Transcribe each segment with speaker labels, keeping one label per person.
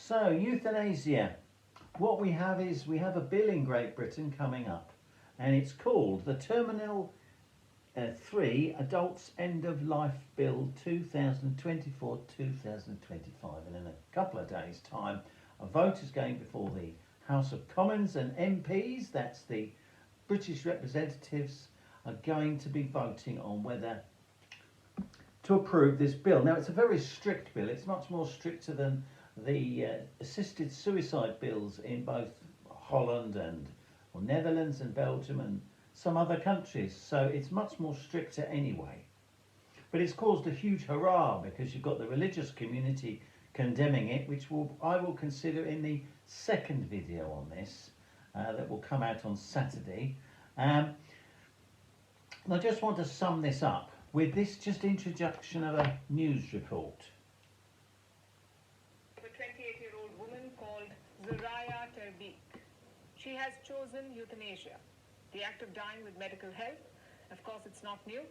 Speaker 1: So, euthanasia. What we have is we have a bill in Great Britain coming up, and it's called the Terminal 3 Adults End of Life Bill 2024-2025. And in a couple of days' time, a vote is going before the House of Commons, and MPs, that's the British representatives, are going to be voting on whether to approve this bill. Now, it's a very strict bill. It's much more stricter than the assisted suicide bills in both Holland and Netherlands and Belgium and some other countries. So it's much more stricter anyway. But it's caused a huge hurrah because you've got the religious community condemning it, which I will consider in the second video on this that will come out on Saturday. And I just want to sum this up with this just introduction of a news report.
Speaker 2: A 28-year-old woman called Zoraya Terbeek. She has chosen euthanasia, the act of dying with medical help. Of course, it's not new.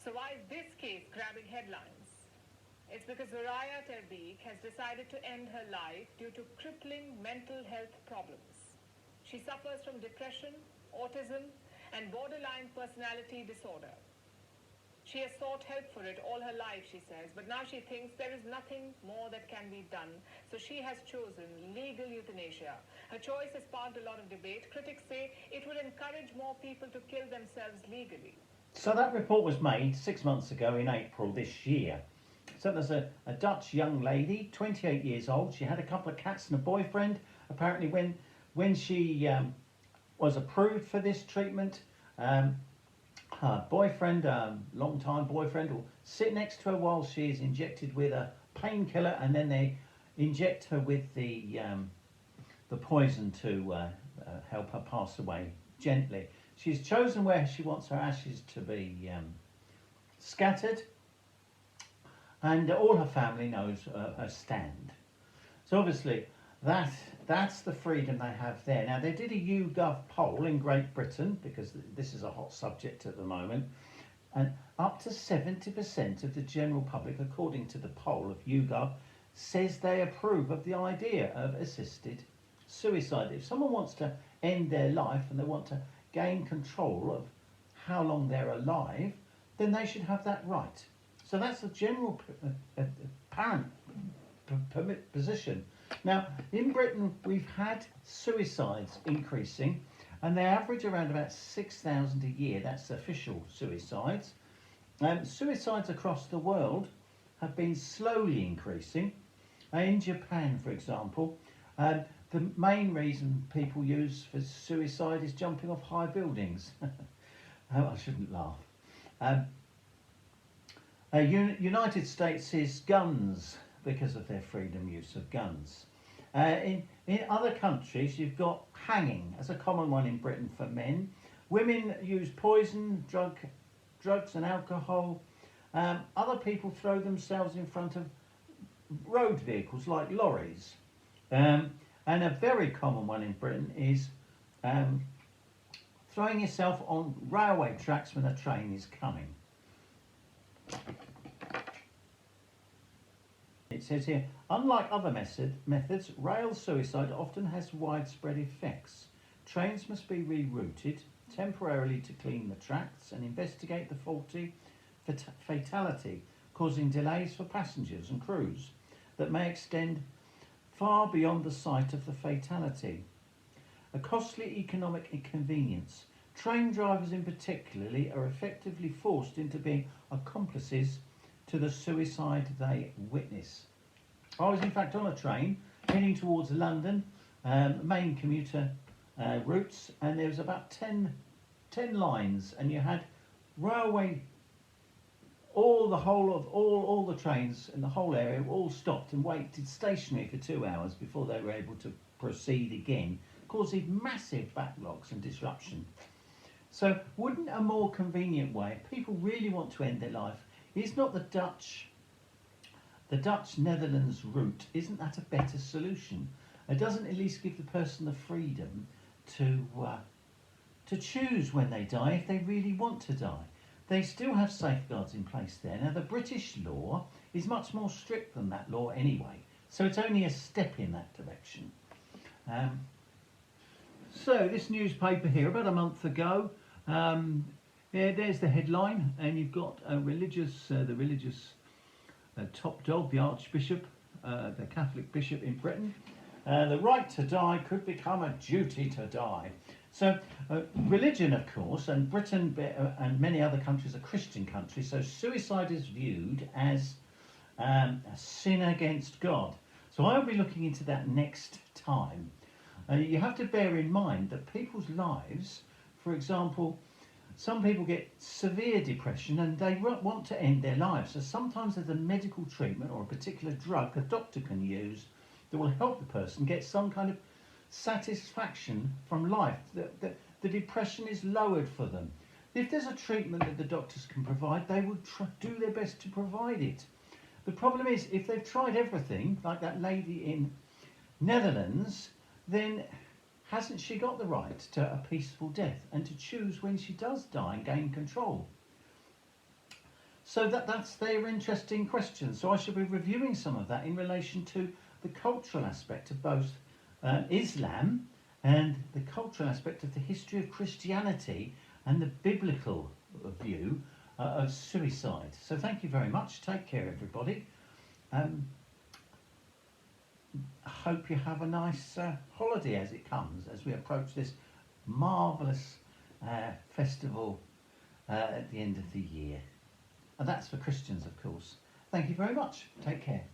Speaker 2: So why is this case grabbing headlines? It's because Zoraya Terbeek has decided to end her life due to crippling mental health problems. She suffers from depression, autism, and borderline personality disorder. She has sought help for it all her life, she says, but now she thinks there is nothing more that can be done. So she has chosen legal euthanasia. Her choice has sparked a lot of debate. Critics say it will encourage more people to kill themselves legally.
Speaker 1: So that report was made 6 months ago in April this year. So there's a Dutch young lady, 28 years old. She had a couple of cats and a boyfriend. Apparently when she was approved for this treatment, her boyfriend, long-time boyfriend, will sit next to her while she is injected with a painkiller, and then they inject her with the poison to help her pass away gently. She's chosen where she wants her ashes to be scattered, and all her family knows her stand. So obviously that's the freedom they have there. Now, they did a YouGov poll in Great Britain, because this is a hot subject at the moment, and up to 70% of the general public, according to the poll of YouGov, says they approve of the idea of assisted suicide. If someone wants to end their life and they want to gain control of how long they're alive, then they should have that right. So that's the general apparent position. Now, in Britain, we've had suicides increasing, and they average around about 6,000 a year. That's official suicides. Suicides across the world have been slowly increasing. In Japan, for example, the main reason people use for suicide is jumping off high buildings. I shouldn't laugh. United States is guns, because of their freedom use of guns. In other countries, you've got hanging as a common one in Britain for men. Women use poison, drugs and alcohol. Other people throw themselves in front of road vehicles like lorries. And a very common one in Britain is throwing yourself on railway tracks when a train is coming. It says here, unlike other methods, rail suicide often has widespread effects. Trains must be rerouted temporarily to clean the tracks and investigate the faulty fatality, causing delays for passengers and crews that may extend far beyond the site of the fatality. A costly economic inconvenience. Train drivers in particular are effectively forced into being accomplices to the suicide they witness. I was in fact on a train heading towards London, main commuter routes, and there was about 10 lines, and you had railway, all the trains in the whole area all stopped and waited stationary for 2 hours before they were able to proceed again, causing massive backlogs and disruption. So wouldn't a more convenient way, if people really want to end their life, is not the Dutch-Netherlands route, isn't that a better solution? It doesn't at least give the person the freedom to choose when they die if they really want to die. They still have safeguards in place there. Now, the British law is much more strict than that law anyway. So it's only a step in that direction. So this newspaper here, about a month ago, there's the headline, and you've got the religious top dog, the Archbishop, the Catholic bishop in Britain. The right to die could become a duty to die. So religion, of course, and Britain and many other countries are Christian countries, so suicide is viewed as a sin against God. So I'll be looking into that next time. You have to bear in mind that people's lives, for example, some people get severe depression and they want to end their lives. So sometimes there's a medical treatment or a particular drug a doctor can use that will help the person get some kind of satisfaction from life. The depression is lowered for them. If there's a treatment that the doctors can provide, they would do their best to provide it. The problem is, if they've tried everything, like that lady in Netherlands, then hasn't she got the right to a peaceful death and to choose when she does die and gain control? So that's their interesting question. So I shall be reviewing some of that in relation to the cultural aspect of both Islam and the cultural aspect of the history of Christianity and the biblical view of suicide. So thank you very much. Take care, everybody. I hope you have a nice holiday as it comes, as we approach this marvellous festival at the end of the year. And that's for Christians, of course. Thank you very much. Take care.